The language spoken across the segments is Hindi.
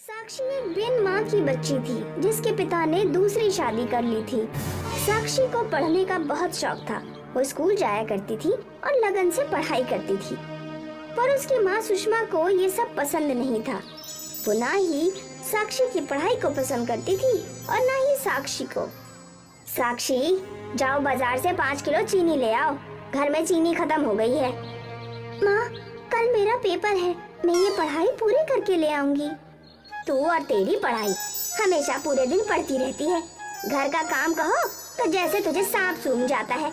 साक्षी एक बिन माँ की बच्ची थी जिसके पिता ने दूसरी शादी कर ली थी। साक्षी को पढ़ने का बहुत शौक था। वो स्कूल जाया करती थी और लगन से पढ़ाई करती थी, पर उसकी माँ सुषमा को ये सब पसंद नहीं था। वो ना ही साक्षी की पढ़ाई को पसंद करती थी और ना ही साक्षी को। साक्षी, जाओ बाजार से 5 किलो चीनी ले आओ, घर में चीनी खत्म हो गई है। माँ, कल मेरा पेपर है, मैं ये पढ़ाई पूरी करके ले आऊंगी। तू और तेरी पढ़ाई हमेशा पूरे दिन पढ़ती रहती है। घर का काम कहो तो जैसे तुझे सांप सूंघ जाता है।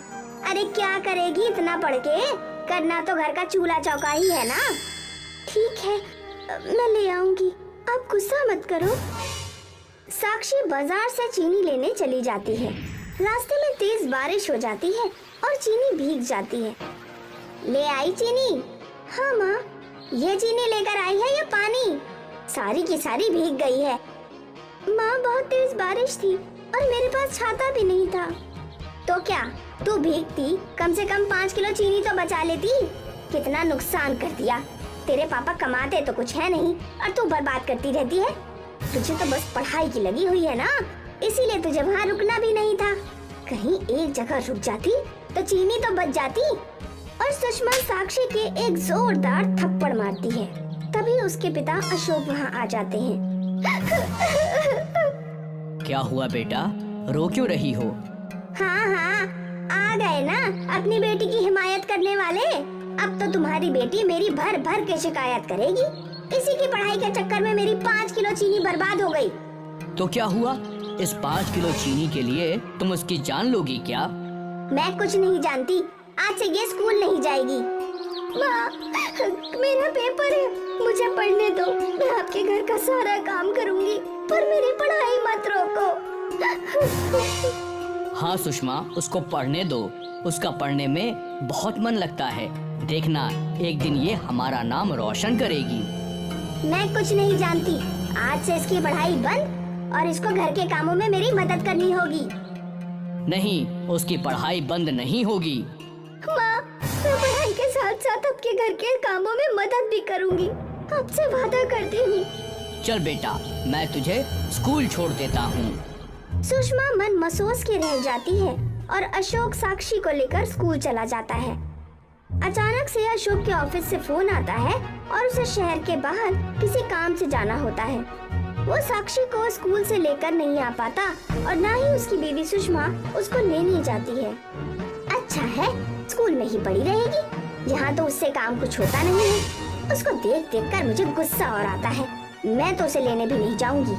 अरे क्या करेगी इतना पढ़ के, करना तो घर का चूल्हा चौका ही है ना। ठीक है, मैं ले आऊंगी, आप गुस्सा मत करो। साक्षी बाजार से चीनी लेने चली जाती है। रास्ते में तेज बारिश हो जाती है और चीनी भीग जाती है। ले आई चीनी? हाँ माँ। ये चीनी लेकर आई है या पानी? सारी की सारी भीग गई है। माँ, बहुत तेज बारिश थी और मेरे पास छाता भी नहीं था। तो क्या तू भीगती, कम से कम 5 किलो चीनी तो बचा लेती। कितना नुकसान कर दिया। तेरे पापा कमाते तो कुछ है नहीं और तू बर्बाद करती रहती है। तुझे तो बस पढ़ाई की लगी हुई है ना, इसीलिए तुझे वहाँ रुकना भी नहीं था। कहीं एक जगह रुक जाती तो चीनी तो बच जाती। और सुषमा साक्षी के एक जोरदार थप्पड़ मारती है। तभी उसके पिता अशोक वहाँ आ जाते हैं। क्या हुआ बेटा, रो क्यों रही हो? हाँ, आ गए ना अपनी बेटी की हिमायत करने वाले। अब तो तुम्हारी बेटी मेरी भर भर के शिकायत करेगी। इसी की पढ़ाई के चक्कर में मेरी 5 किलो चीनी बर्बाद हो गई। तो क्या हुआ, इस 5 किलो चीनी के लिए तुम उसकी जान लोगी क्या? मैं कुछ नहीं जानती, आज से ये स्कूल नहीं जाएगी। माँ, मेरा पेपर है, मुझे पढ़ने दो। मैं आपके घर का सारा काम करूंगी, पर मेरी पढ़ाई मत रोको। हाँ सुषमा, उसको पढ़ने दो, उसका पढ़ने में बहुत मन लगता है। देखना, एक दिन ये हमारा नाम रोशन करेगी। मैं कुछ नहीं जानती, आज से इसकी पढ़ाई बंद और इसको घर के कामों में मेरी मदद करनी होगी। नहीं, उसकी पढ़ाई बंद नहीं होगी। माँ, मैं पढ़ाई के साथ साथ आपके घर के कामों में मदद भी करूंगी, आपसे वादा करती हूँ। चल बेटा, मैं तुझे स्कूल छोड़ देता हूँ। सुषमा मन मसोस के रह जाती है और अशोक साक्षी को लेकर स्कूल चला जाता है। अचानक से अशोक के ऑफिस से फोन आता है और उसे शहर के बाहर किसी काम से जाना होता है। वो साक्षी को स्कूल से लेकर नहीं आ पाता और ना ही उसकी बीवी सुषमा उसको लेने जाती है। अच्छा है, स्कूल में ही पड़ी रहेगी, यहाँ तो उससे काम कुछ होता नहीं है। उसको देख देख कर मुझे गुस्सा और आता है, मैं तो उसे लेने भी नहीं जाऊंगी।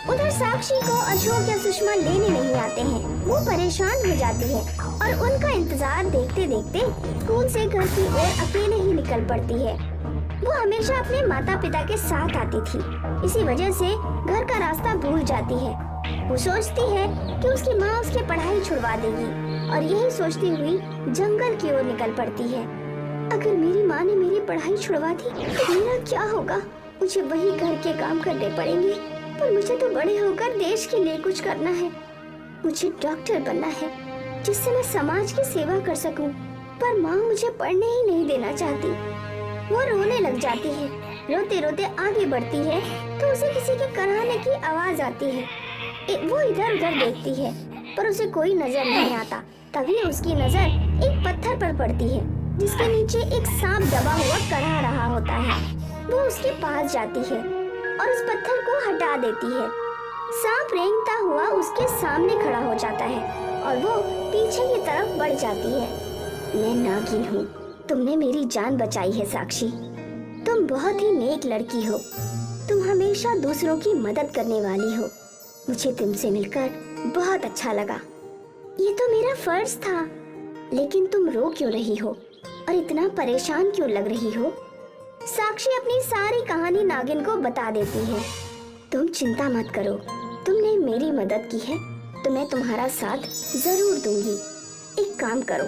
उधर साक्षी को अशोक या सुषमा लेने नहीं आते हैं। वो परेशान हो जाती है और उनका इंतजार देखते देखते स्कूल से घर की ओर अकेले ही निकल पड़ती है। वो हमेशा अपने माता पिता के साथ आती थी, इसी वजह से घर का रास्ता भूल जाती है। वो सोचती है कि उसकी माँ उसकी पढ़ाई छुड़वा देगी और यही सोचती हुई जंगल की ओर निकल पड़ती है। अगर मेरी माँ ने मेरी पढ़ाई छुड़वा दी तो मेरा क्या होगा? मुझे वही घर के काम करने पड़ेंगे, पर मुझे तो बड़े होकर देश के लिए कुछ करना है। मुझे डॉक्टर बनना है जिससे मैं समाज की सेवा कर सकूं, पर माँ मुझे पढ़ने ही नहीं देना चाहती। वो रोने लग जाती है। रोते रोते आगे बढ़ती है तो उसे किसी के कराहने की आवाज आती है। वो इधर उधर देखती है पर उसे कोई नजर नहीं आता। तभी उसकी नजर एक पत्थर पर पड़ती है जिसके नीचे एक सांप दबा हुआ कढ़ा रहा होता है। वो उसके पास जाती है और उस पत्थर को हटा देती है। सांप रेंगता हुआ उसके सामने खड़ा हो जाता है और वो पीछे की तरफ बढ़ जाती है। मैं नागिन हूँ, तुमने मेरी जान बचाई है साक्षी। तुम बहुत ही नेक लड़की हो, तुम हमेशा दूसरों की मदद करने वाली हो। मुझे तुमसे मिलकर बहुत अच्छा लगा। ये तो मेरा फर्ज था, लेकिन तुम रो क्यों रही हो और इतना परेशान क्यों लग रही हो? साक्षी अपनी सारी कहानी नागिन को बता देती है। तुम चिंता मत करो, तुमने मेरी मदद की है तो मैं तुम्हारा साथ जरूर दूंगी। एक काम करो,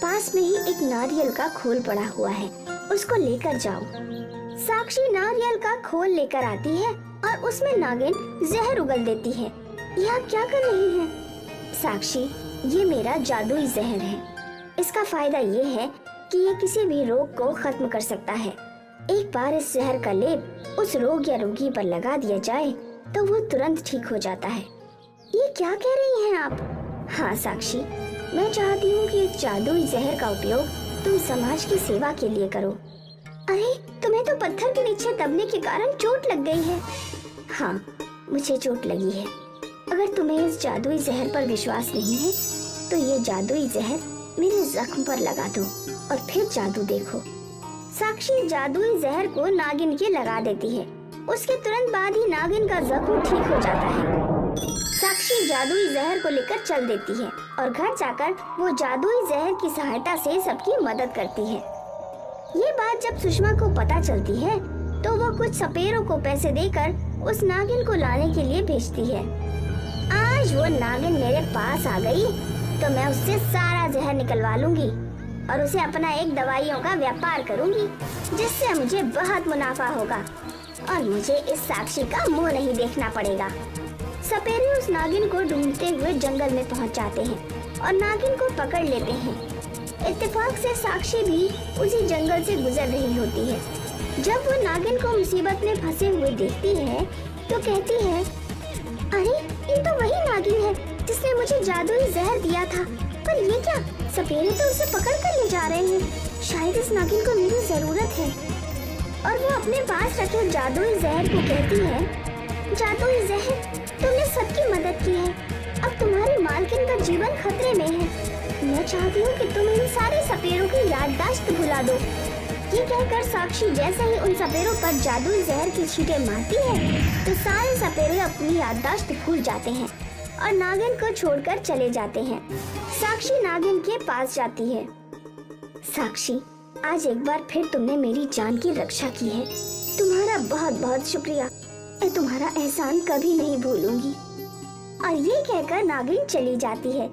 पास में ही एक नारियल का खोल पड़ा हुआ है, उसको लेकर जाओ। साक्षी नारियल का खोल लेकर आती है और उसमें नागिन जहर उगल देती है। यह आप क्या कर रही हैं? साक्षी, ये मेरा जादुई जहर है। इसका फायदा ये है कि ये किसी भी रोग को खत्म कर सकता है। एक बार इस जहर का लेप उस रोग या रोगी पर लगा दिया जाए तो वो तुरंत ठीक हो जाता है। ये क्या कह रही हैं आप? हाँ साक्षी, मैं चाहती हूँ कि इस जादुई जहर का उपयोग तुम समाज की सेवा के लिए करो। अरे, तुम्हें तो पत्थर के नीचे दबने के कारण चोट लग गई है। हाँ, मुझे चोट लगी है। अगर तुम्हें इस जादुई जहर पर विश्वास नहीं है तो ये जादुई जहर मेरे जख्म पर लगा दो और फिर जादू देखो। साक्षी जादुई जहर को नागिन के लगा देती है। उसके तुरंत बाद ही नागिन का जख्म ठीक हो जाता है। साक्षी जादुई जहर को लेकर चल देती है और घर जाकर वो जादुई जहर की सहायता से सबकी मदद करती है। ये बात जब सुषमा को पता चलती है तो वो कुछ सपेरों को पैसे देकर उस नागिन को लाने के लिए भेजती है। आज वो नागिन मेरे पास आ गई तो मैं उससे सारा जहर निकलवा लूंगी और उसे अपना एक दवाइयों का व्यापार करूंगी, जिससे मुझे बहुत मुनाफा होगा और मुझे इस साक्षी का मुंह नहीं देखना पड़ेगा। सपेरे उस नागिन को ढूंढते हुए जंगल में पहुंच जाते हैं और नागिन को पकड़ लेते हैं। इत्तेफाक से साक्षी भी उसी जंगल से गुजर रही होती है। जब वो नागिन को मुसीबत में फंसे हुए देखती है तो कहती है, अरे ये तो वही नागिन है जिसने मुझे जादुई जहर दिया था। पर ये क्या, सपेरे तो उसे पकड़ कर ले जा रहे हैं। शायद इस नागिन को मेरी जरूरत है। और वो अपने पास रखे जादुई जहर को कहती है, जादुई जहर, तुमने सबकी मदद की है। अब तुम्हारी मालकिन का जीवन खतरे में है। मैं चाहती हूँ कि तुम इन सारे सपेरों की याददाश्त भुला दो। ये कहकर साक्षी जैसे ही उन सपेरों पर जादुई जहर की छींटे मारती है तो सारे सपेरे अपनी याददाश्त भूल जाते हैं और नागिन को छोड़कर चले जाते हैं। साक्षी नागिन के पास जाती है। साक्षी, आज एक बार फिर तुमने मेरी जान की रक्षा की है। तुम्हारा बहुत बहुत शुक्रिया। मैं तुम्हारा एहसान कभी नहीं भूलूंगी। और ये कहकर नागिन चली जाती है।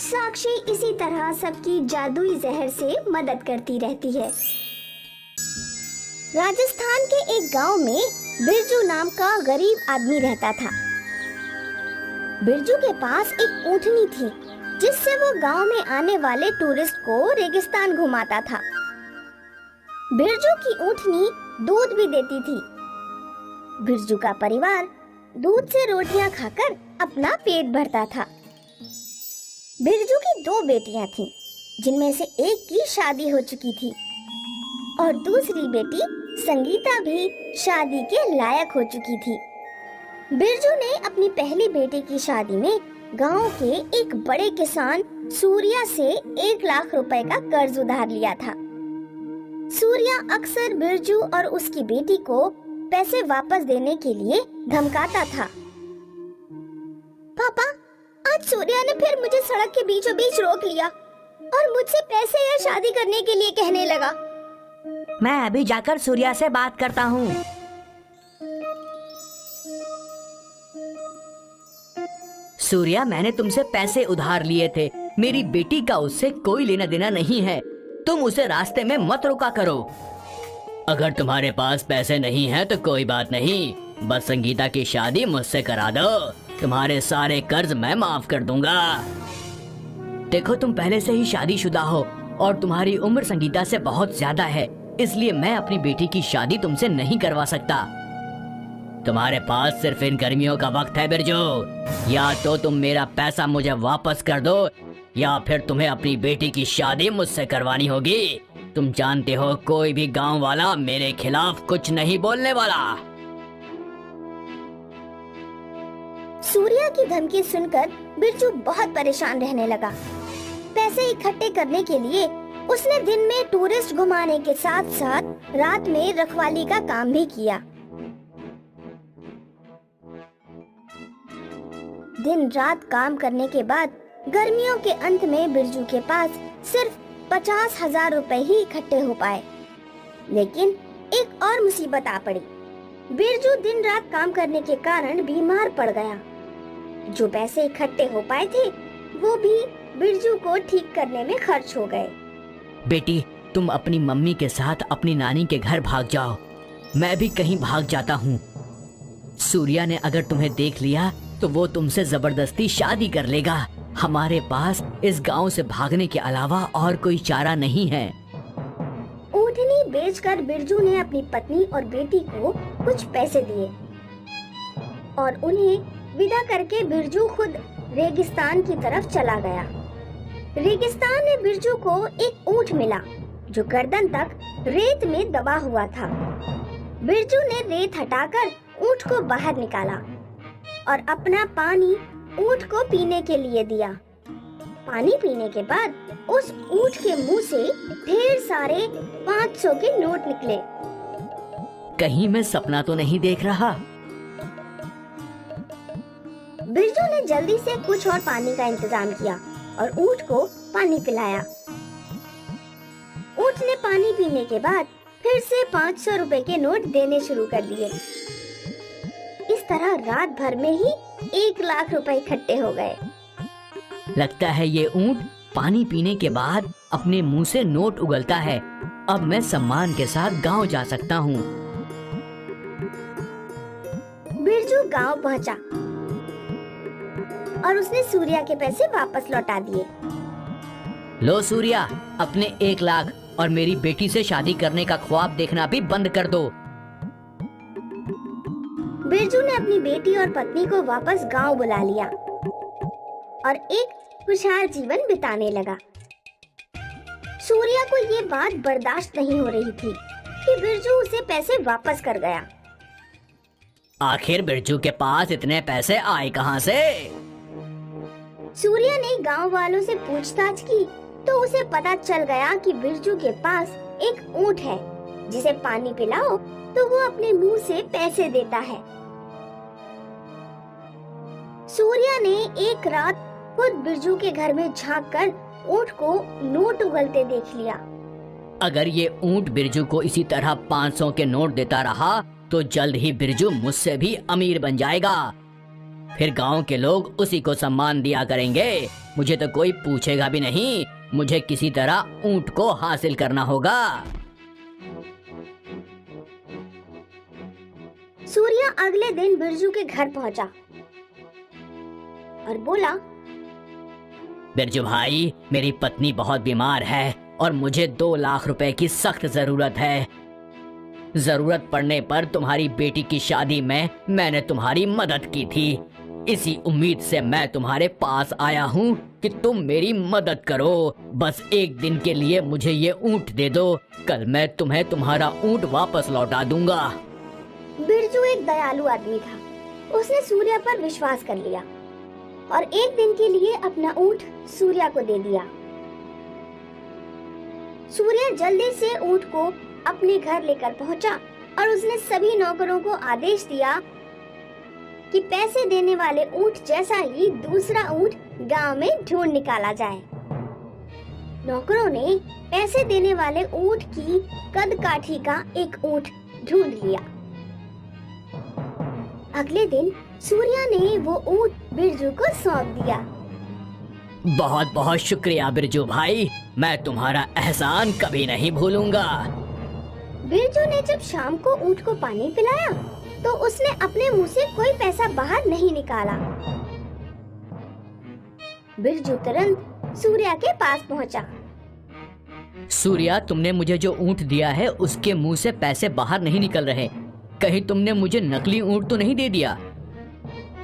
साक्षी इसी तरह सबकी जादुई जहर से मदद करती रहती है। राजस्थान के एक गांव में बिरजू नाम का गरीब आदमी रहता था। बिरजू के पास एक ऊँटनी थी जिससे वो गांव में आने वाले टूरिस्ट को रेगिस्तान घुमाता था। बिरजू की ऊँटनी दूध भी देती थी। बिरजू का परिवार दूध से रोटियां खाकर अपना पेट भरता था। बिरजू की 2 बेटियां थीं, जिनमें से एक की शादी हो चुकी थी और दूसरी बेटी संगीता भी शादी के लायक हो चुकी थी। बिरजू ने अपनी पहली बेटी की शादी में गांव के एक बड़े किसान सूर्या से 1 लाख रुपए का कर्ज उधार लिया था। सूर्या अक्सर बिरजू और उसकी बेटी को पैसे वापस देने के लिए धमकाता था। पापा, आज सूर्या ने फिर मुझे सड़क के बीचों बीच रोक लिया और मुझसे पैसे या शादी करने के लिए कहने लगा। मैं अभी जाकर सूर्या से बात करता हूँ। सूर्या, मैंने तुमसे पैसे उधार लिए थे। मेरी बेटी का उससे कोई लेना देना नहीं है। तुम उसे रास्ते में मत रोका करो। अगर तुम्हारे पास पैसे नहीं हैं तो कोई बात नहीं, बस संगीता की शादी मुझसे करा दो। तुम्हारे सारे कर्ज मैं माफ कर दूंगा। देखो, तुम पहले से ही शादीशुदा हो और तुम्हारी उम्र संगीता से बहुत ज्यादा है, इसलिए मैं अपनी बेटी की शादी तुमसे नहीं करवा सकता। तुम्हारे पास सिर्फ इन गर्मियों का वक्त है बिरजू। या तो तुम मेरा पैसा मुझे वापस कर दो या फिर तुम्हें अपनी बेटी की शादी मुझसे करवानी होगी। तुम जानते हो, कोई भी गांव वाला मेरे खिलाफ कुछ नहीं बोलने वाला। सूर्या की धमकी सुनकर बिरजू बहुत परेशान रहने लगा। पैसे इकट्ठे करने के लिए उसने दिन में टूरिस्ट घुमाने के साथ साथ रात में रखवाली का काम भी किया। दिन रात काम करने के बाद गर्मियों के अंत में बिरजू के पास सिर्फ 50,000 रुपए ही इकट्ठे हो पाए। लेकिन एक और मुसीबत आ पड़ी। बिरजू दिन रात काम करने के कारण बीमार पड़ गया। जो पैसे इकट्ठे हो पाए थे वो भी बिरजू को ठीक करने में खर्च हो गए। बेटी, तुम अपनी मम्मी के साथ अपनी नानी के घर भाग जाओ। मैं भी कहीं भाग जाता हूँ। सूर्या ने अगर तुम्हें देख लिया तो वो तुमसे जबरदस्ती शादी कर लेगा। हमारे पास इस गांव से भागने के अलावा और कोई चारा नहीं है। ऊँटनी बेचकर बिरजू ने अपनी पत्नी और बेटी को कुछ पैसे दिए और उन्हें विदा करके बिरजू खुद रेगिस्तान की तरफ चला गया। रेगिस्तान में बिरजू को एक ऊंट मिला जो गर्दन तक रेत में दबा हुआ था। बिरजू ने रेत हटाकर ऊंट को बाहर निकाला और अपना पानी ऊंट को पीने के लिए दिया। पानी पीने के बाद उस ऊंट के मुंह से ढेर सारे 500 के नोट निकले। कहीं मैं सपना तो नहीं देख रहा। बिरजू ने जल्दी से कुछ और पानी का इंतजाम किया और ऊंट को पानी पिलाया। ऊंट ने पानी पीने के बाद फिर से 500 रुपए के नोट देने शुरू कर दिए। इस तरह रात भर में ही 1 लाख रुपए इकट्ठे हो गए। लगता है ये ऊंट पानी पीने के बाद अपने मुंह से नोट उगलता है। अब मैं सम्मान के साथ गांव जा सकता हूँ। बिरजू गांव पहुंचा और उसने सूर्या के पैसे वापस लौटा दिए। लो सूर्या, अपने 1 लाख और मेरी बेटी से शादी करने का ख्वाब देखना भी बंद कर दो। बिरजू ने अपनी बेटी और पत्नी को वापस गांव बुला लिया और एक खुशहाल जीवन बिताने लगा। सूर्या को ये बात बर्दाश्त नहीं हो रही थी कि बिरजू उसे पैसे वापस कर गया। आखिर बिरजू के पास इतने पैसे आए कहाँ से? सूर्या ने गांव वालों से पूछताछ की तो उसे पता चल गया कि बिरजू के पास एक ऊंट है जिसे पानी पिलाओ तो वो अपने मुंह से पैसे देता है। सूर्या ने एक रात खुद बिरजू के घर में झांककर ऊंट को नोट उगलते देख लिया। अगर ये ऊंट बिरजू को इसी तरह 500 के नोट देता रहा तो जल्द ही बिरजू मुझसे भी अमीर बन जाएगा। फिर गांव के लोग उसी को सम्मान दिया करेंगे। मुझे तो कोई पूछेगा भी नहीं। मुझे किसी तरह ऊंट को हासिल करना होगा। सूर्या अगले दिन बिरजू के घर पहुंचा और बोला, बिरजू भाई, मेरी पत्नी बहुत बीमार है और मुझे 2 लाख रुपए की सख्त जरूरत है। जरूरत पड़ने पर तुम्हारी बेटी की शादी में मैंने तुम्हारी मदद की थी। इसी उम्मीद से मैं तुम्हारे पास आया हूँ कि तुम मेरी मदद करो। बस 1 दिन के लिए मुझे ये ऊंट दे दो। कल मैं तुम्हें तुम्हारा ऊंट वापस लौटा दूंगा। बिरजू एक दयालु आदमी था। उसने सूर्या पर विश्वास कर लिया और 1 दिन के लिए अपना ऊंट सूर्या को दे दिया। सूर्या जल्दी से ऊंट को अपने घर लेकर पहुंचा और उसने सभी नौकरों को आदेश दिया कि पैसे देने वाले ऊंट जैसा ही दूसरा ऊंट गांव में ढूंढ निकाला जाए। नौकरों ने पैसे देने वाले ऊंट की कद काठी का एक ऊंट ढूंढ लिया। अगले दिन सूर्या ने वो ऊंट बिरजू को सौंप दिया। बहुत बहुत शुक्रिया बिरजू भाई, मैं तुम्हारा एहसान कभी नहीं भूलूंगा। बिरजू ने जब शाम को ऊंट को पानी पिलाया तो उसने अपने मुंह से कोई पैसा बाहर नहीं निकाला। बिरजू तुरंत सूर्या के पास पहुंचा। सूर्या, तुमने मुझे जो ऊंट दिया है उसके मुंह से पैसे बाहर नहीं निकल रहे। कहीं तुमने मुझे नकली ऊंट तो नहीं दे दिया?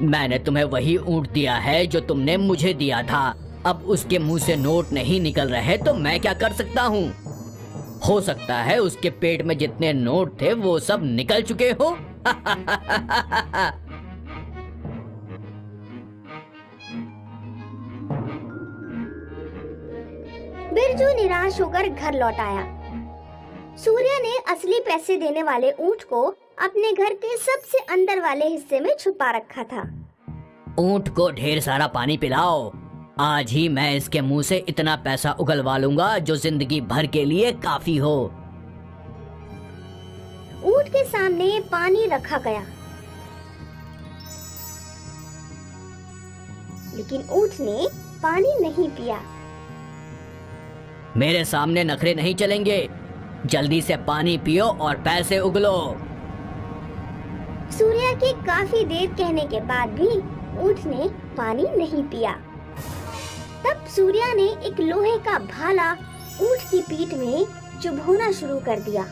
मैंने तुम्हें वही ऊंट दिया है जो तुमने मुझे दिया था। अब उसके मुंह से नोट नहीं निकल रहे तो मैं क्या कर सकता हूँ? हो सकता है उसके पेट में जितने नोट थे वो सब निकल चुके हो। बिरजू निराश होकर घर लौट आया। सूर्या ने असली पैसे देने वाले ऊंट को अपने घर के सबसे अंदर वाले हिस्से में छुपा रखा था। ऊंट को ढेर सारा पानी पिलाओ। आज ही मैं इसके मुंह से इतना पैसा उगलवा लूंगा जो जिंदगी भर के लिए काफी हो। ऊंट के सामने पानी रखा गया, लेकिन ऊंट ने पानी नहीं पिया। मेरे सामने नखरे नहीं चलेंगे। जल्दी से पानी पियो और पैसे उगलो। सूर्या के काफी देर कहने के बाद भी ऊंट ने पानी नहीं पिया। तब सूर्या ने एक लोहे का भाला ऊंट की पीठ में चुभोना शुरू कर दिया।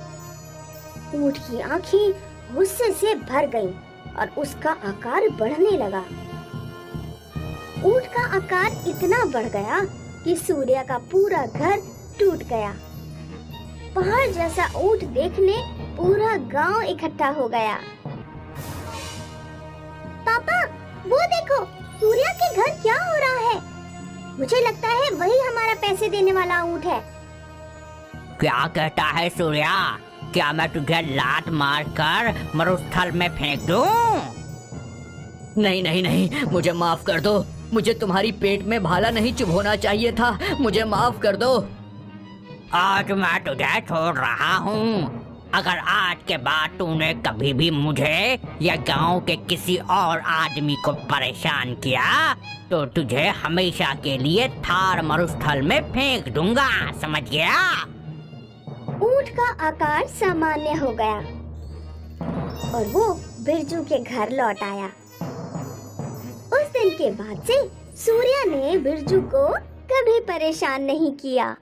ऊंट की आंखें गुस्से से भर गईं और उसका आकार बढ़ने लगा। ऊंट का आकार इतना बढ़ गया कि सूर्या का पूरा घर टूट गया। पहाड़ जैसा ऊंट देखने पूरा गांव इकट्ठा हो गया। पापा, वो देखो, सूर्या के घर क्या हो रहा है? मुझे लगता है वही हमारा पैसे देने वाला ऊंट है। क्या कहता है सूर्या? क्या मैं तुझे लात मारकर मरुस्थल में फेंक दूं? नहीं नहीं नहीं, मुझे माफ कर दो। मुझे तुम्हारी पेट में भाला नहीं चुभोना चाहिए था। मुझे माफ कर दो। आज मैं तुझे छोड़ रहा हूँ। अगर आज के बाद तूने कभी भी मुझे या गांव के किसी और आदमी को परेशान किया तो तुझे हमेशा के लिए थार मरुस्थल में फेंक दूंगा, समझ गया? ऊंट का आकार सामान्य हो गया और वो बिरजू के घर लौट आया। उस दिन के बाद से सूर्या ने बिरजू को कभी परेशान नहीं किया।